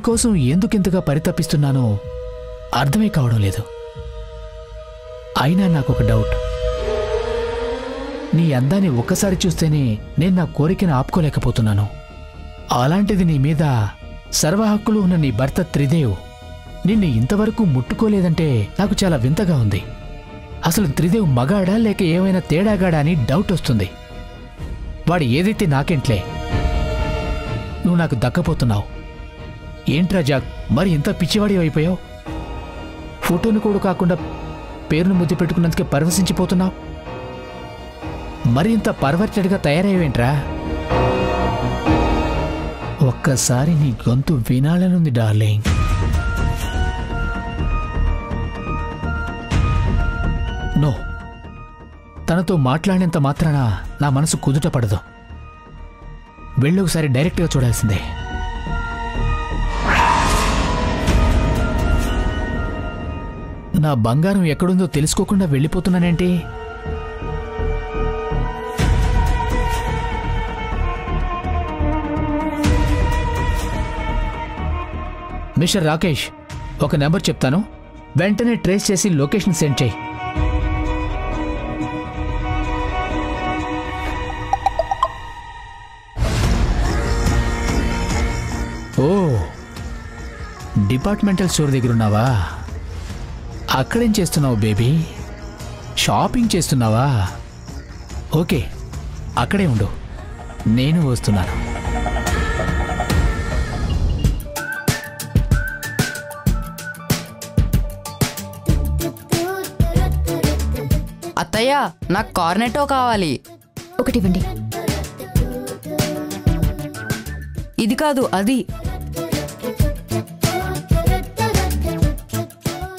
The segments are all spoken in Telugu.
నీకోసం ఎందుకింతగా పరితపిస్తున్నానో అర్థమే కావడం లేదు. అయినా నాకొక డౌట్. నీ అందాన్ని ఒక్కసారి చూస్తేనే నేను నా కోరికను ఆపుకోలేకపోతున్నాను. అలాంటిది నీ మీద సర్వ హక్కులు ఉన్న నీ భర్త త్రిదేవ్ నిన్ను ఇంతవరకు ముట్టుకోలేదంటే నాకు చాలా వింతగా ఉంది. అసలు త్రిదేవ్ మగాడా లేక ఏమైనా తేడాగాడా అని డౌట్ వస్తుంది. వాడు ఏదైతే నాకేంట్లే, నువ్వు నాకు దక్కపోతున్నావు. ఏంట్రా జాక్, మరి ఇంత పిచ్చివాడి అయిపోయావు? ఫోటోను కూడా కాకుండా పేరును ముద్దు పెట్టుకున్నందుకే పరవశించిపోతున్నావు. మరి ఇంత పర్వర్టెడ్గా తయారయ్యేంట్రా? ఒక్కసారి నీ గొంతు వినాలనుంది డార్లింగ్. నో, తనతో మాట్లాడినంత మాత్రాన నా మనసు కుదుట పడదు. వెళ్ళొకసారి డైరెక్ట్గా చూడాల్సిందే. నా బంగారం ఎక్కడుందో తెలుసుకోకుండా వెళ్ళిపోతున్నానేంటి? మిస్టర్ రాకేష్, ఒక నెంబర్ చెప్తాను, వెంటనే ట్రేస్ చేసి లొకేషన్ సెండ్ చేయి. ఓ, డిపార్ట్మెంటల్ స్టోర్ దగ్గర ఉన్నావా? అక్కడేం చేస్తున్నావు బేబీ? షాపింగ్ చేస్తున్నావా? ఓకే, అక్కడే ఉండు, నేను వస్తున్నాను. అత్తయ్య, నాకు కార్నెటో కావాలి. ఒకటివ్వండి. ఇది కాదు, అది.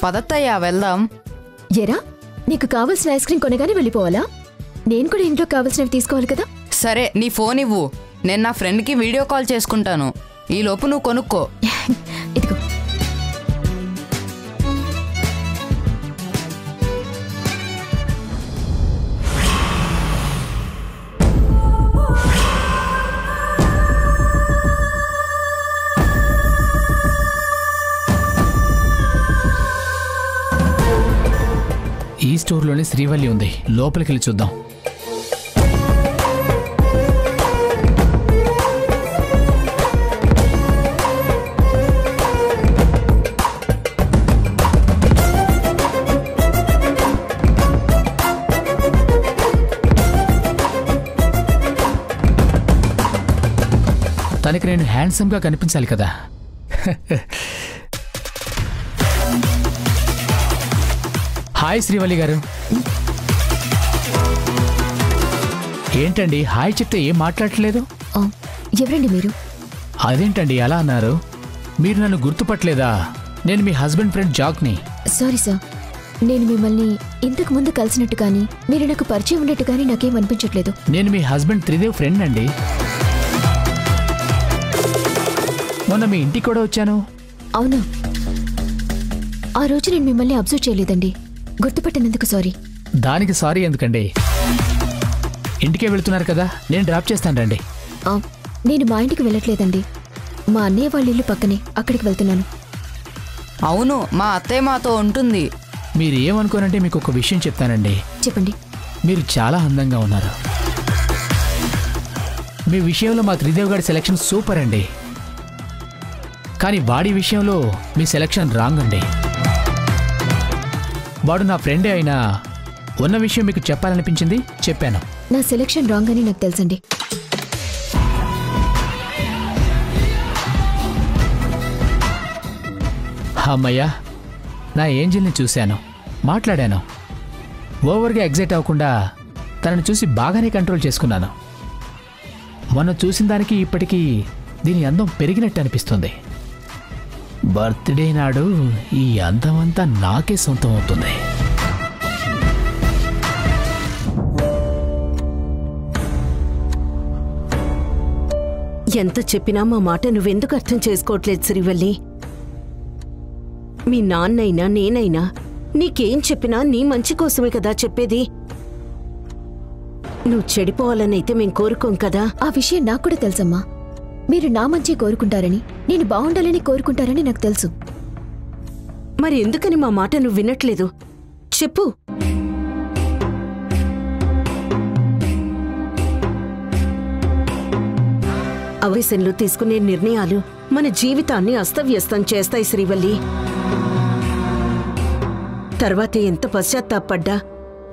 పదత్తయ్య, వెళ్దాం. ఎరా, నీకు కావలసిన ఐస్ క్రీమ్ కొనగానే వెళ్ళిపోవాలా? నేను కూడా ఇంట్లో కావలసినవి తీసుకోవాలి కదా. సరే, నీ ఫోన్ ఇవ్వు, నేను నా ఫ్రెండ్కి వీడియో కాల్ చేసుకుంటాను. ఈ లోపు నువ్వు కొనుక్కో. ఇదిగో. ఈ స్టోర్లోనే శ్రీవల్లి ఉంది, లోపలికి వెళ్ళి చూద్దాం. తనకి నేను హ్యాండ్సమ్గా కనిపించాలి కదా. హాయ్ శ్రీవల్లి గారు. ఏంటండి హాయ్ చెప్తే ఏం మాట్లాడట్లేదు? ఎవరండి మీరు? అదేంటండి అలా అన్నారు? మీరు నన్ను గుర్తుపట్టలేదా? నేను మీ హస్బెండ్ ఫ్రెండ్ జాక్ని. సారీ సార్, నేను మిమ్మల్ని ఇంతకు ముందు కలిసినట్టు కానీ మీరు నాకు పరిచయం ఉన్నట్టు కానీ నాకేం అనిపించట్లేదు. నేను మీ హస్బెండ్ త్రిదేవ్ ఫ్రెండ్ అండి. మొన్న మీ ఇంటికి కూడా వచ్చాను. అవునా? ఆ రోజు నేను మిమ్మల్ని అబ్జర్వ్ చేయలేదండి, గుర్తుపట్టినందుకు సారీ. దానికి సారీ ఎందుకండి? ఇంటికే వెళ్తున్నారు కదా, నేను డ్రాప్ చేస్తాను రండి. నేను మా ఇంటికి వెళ్ళట్లేదండి, మా అన్నయ్య వాళ్ళ ఇల్లు పక్కనే, అక్కడికి వెళ్తున్నాను. అవును, మా అత్తయ్య మాతో ఉంటుంది. మీరు ఏమనుకోనంటే మీకు ఒక విషయం చెప్తానండి. చెప్పండి. మీరు చాలా అందంగా ఉన్నారు. మీ విషయంలో మా త్రిదేవ్ గారి సెలక్షన్ సూపర్ అండి. కానీ వాడి విషయంలో మీ సెలక్షన్ రాంగ్ అండి. వాడు నా ఫ్రెండే అయినా ఉన్న విషయం మీకు చెప్పాలనిపించింది, చెప్పాను. నా సెలక్షన్ రాంగ్ అని నాకు తెలుసండి. అమ్మయ్యా, నా ఏంజిల్ని చూశాను, మాట్లాడాను. ఓవర్గా ఎగ్జైట్ అవ్వకుండా తనను చూసి బాగానే కంట్రోల్ చేసుకున్నాను. మొన్న చూసిన దానికి ఇప్పటికీ దీని అందం పెరిగినట్టు అనిపిస్తుంది. బర్త్డే నాడు ఈ అందమంతా నాకే సొంతం అవుతుంది. ఎంత చెప్పినా మా మాట నువ్వెందుకు అర్థం చేసుకోవట్లేదు శ్రీవల్లి? మీ నాన్నైనా నేనైనా నీకేం చెప్పినా నీ మంచి కోసమే కదా చెప్పేది. నువ్వు చెడిపోవాలనైతే మేం కోరుకోం కదా. ఆ విషయం నాకు కూడా తెలుసమ్మా. మీరు నా మంచి కోరుకుంటారని, నేను బాగుండాలని కోరుకుంటారని నాకు తెలుసు. మరి ఎందుకని మా మాట నువ్వు వినట్లేదు? చెప్పు. ఆవేశంలో తీసుకునే నిర్ణయాలు మన జీవితాన్ని అస్తవ్యస్తం చేస్తాయి శ్రీవల్లి. తర్వాత ఎంత పశ్చాత్తాపడ్డా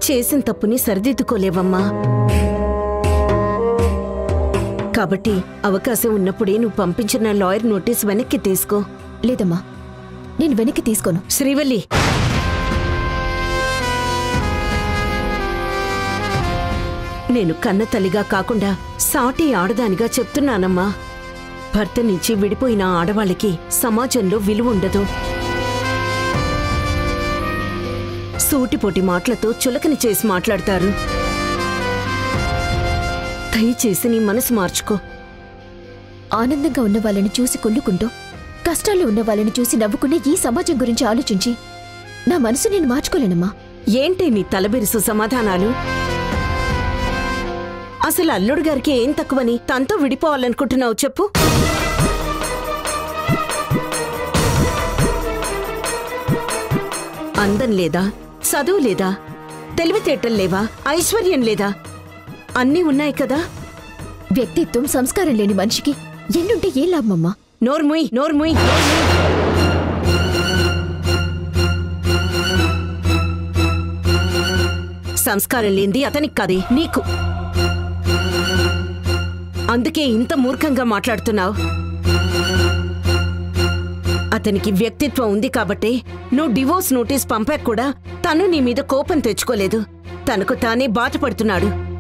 చేసిన తప్పుని సరిదిద్దుకోలేవమ్మా. కాబట్టి అవకాశం ఉన్నప్పుడే నువ్వు పంపించిన లాయర్ నోటీస్ వెనక్కి తీసుకో. లేదమ్మా, నేను వెనక్కి తీసుకోను. శ్రీవల్లి, నేను కన్న తల్లిగా కాకుండా సాటి ఆడదానిగా చెప్తున్నానమ్మా. భర్త నుంచి విడిపోయిన ఆడవాళ్ళకి సమాజంలో విలువ ఉండదు. సూటిపోటి మాటలతో చులకని చేసి మాట్లాడతారు. దయచేసి నీ మనసు మార్చుకో. ఆనందంగా ఉన్న వాళ్ళని చూసి కుళ్ళుకుంటూ, కష్టాల్లో ఉన్న వాళ్ళని చూసి నవ్వుకునే ఈ సమాజం గురించి ఆలోచించి నా మనసు నేను మార్చుకోలేనమ్మా. ఏంటి నీ తలబెరుసు సమాధానాలు? అసలు అల్లుడు గారికి ఏం తక్కువని తనతో విడిపోవాలనుకుంటున్నావు చెప్పు. అందం లేదా, చదువు లేదా, తెలివితేటలు లేవా, ఐశ్వర్యం లేదా? అన్నీ ఉన్నాయి కదా. వ్యక్తిత్వం, సంస్కారం లేని మనిషికి ఎన్నుంటే ఏం లాభమమ్మా? నోర్ముయ్, నోర్ముయ్. సంస్కారం లేనిది అతనికి కాదే, నీకు. అందుకే ఇంత మూర్ఖంగా మాట్లాడుతున్నావు. అతనికి వ్యక్తిత్వం ఉంది కాబట్టే నువ్వు డివోర్స్ నోటీస్ పంపాక కూడా తను నీ మీద కోపం తెచ్చుకోలేదు. తనకు తానే బాధపడుతున్నాడు.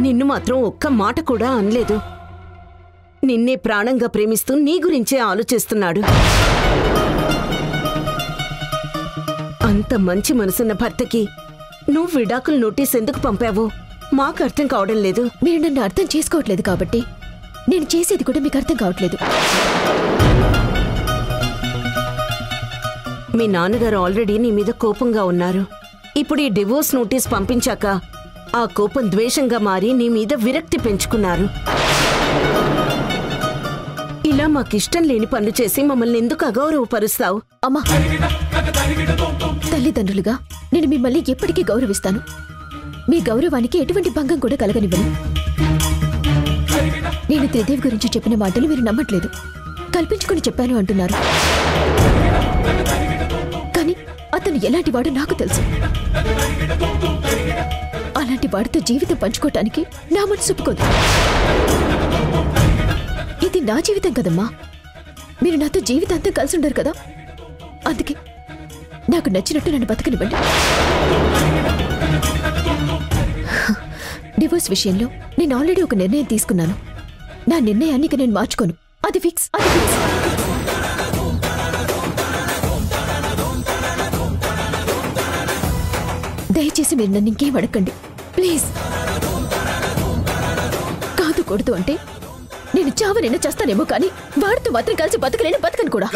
నిన్ను మాత్రం ఒక్క మాట కూడా అనలేదు. నిన్నే ప్రాణంగా ప్రేమిస్తూ నీ గురించే ఆలోచిస్తున్నాడు. అంత మంచి మనసున్న భర్తకి నువ్వు విడాకుల నోటీస్ ఎందుకు పంపావో మాకు అర్థం కావడం లేదు. మీరు నన్ను అర్థం చేసుకోవట్లేదు కాబట్టి నేను చేసేది కూడా మీకు అర్థం కావట్లేదు. మీ నాన్నగారు ఆల్రెడీ నీ మీద కోపంగా ఉన్నారు. ఇప్పుడు ఈ డివోర్స్ నోటీస్ పంపించాక ఆ కోపం ద్వేషంగా మారి నీ మీద విరక్తి పెంచుకున్నారు. ఇలా మాకిష్టం లేని పనులు చేసి మమ్మల్ని ఎందుకు అగౌరవపరుస్తావు? అమ్మా, తల్లిదండ్రులుగా నేను మిమ్మల్ని ఎప్పటికీ గౌరవిస్తాను. మీ గౌరవానికి ఎటువంటి భంగం కూడా కలగనివ్వను. నేను త్రిదేవి గురించి చెప్పిన మాటలు మీరు నమ్మట్లేదు. కల్పించుకుని చెప్పాను అంటున్నారు. కానీ అతను ఎలాంటి వాడో నాకు తెలుసు. అలాంటి వాడితో జీవితం పంచుకోవటానికి నా మనసు ఒప్పుకోదు. ఇది నా జీవితం కదమ్మా. మీరు నాతో జీవితాంతం కలిసి ఉండరు కదా. అందుకే నాకు నచ్చినట్టు నన్ను బతకనివ్వండి. డివోర్స్ విషయంలో నేను ఆల్రెడీ ఒక నిర్ణయం తీసుకున్నాను. నా నిర్ణయాన్ని ఇక నేను మార్చుకోను. అది ఫిక్స్. దయచేసి మీరు నన్ను ఇంకేం అడగండి ప్లీజ్. కాదు కొడుతూ అంటే నేను చావనైనా చేస్తానేమో, కానీ వాడితో మాత్రం కలిసి బతకలేను కూడా.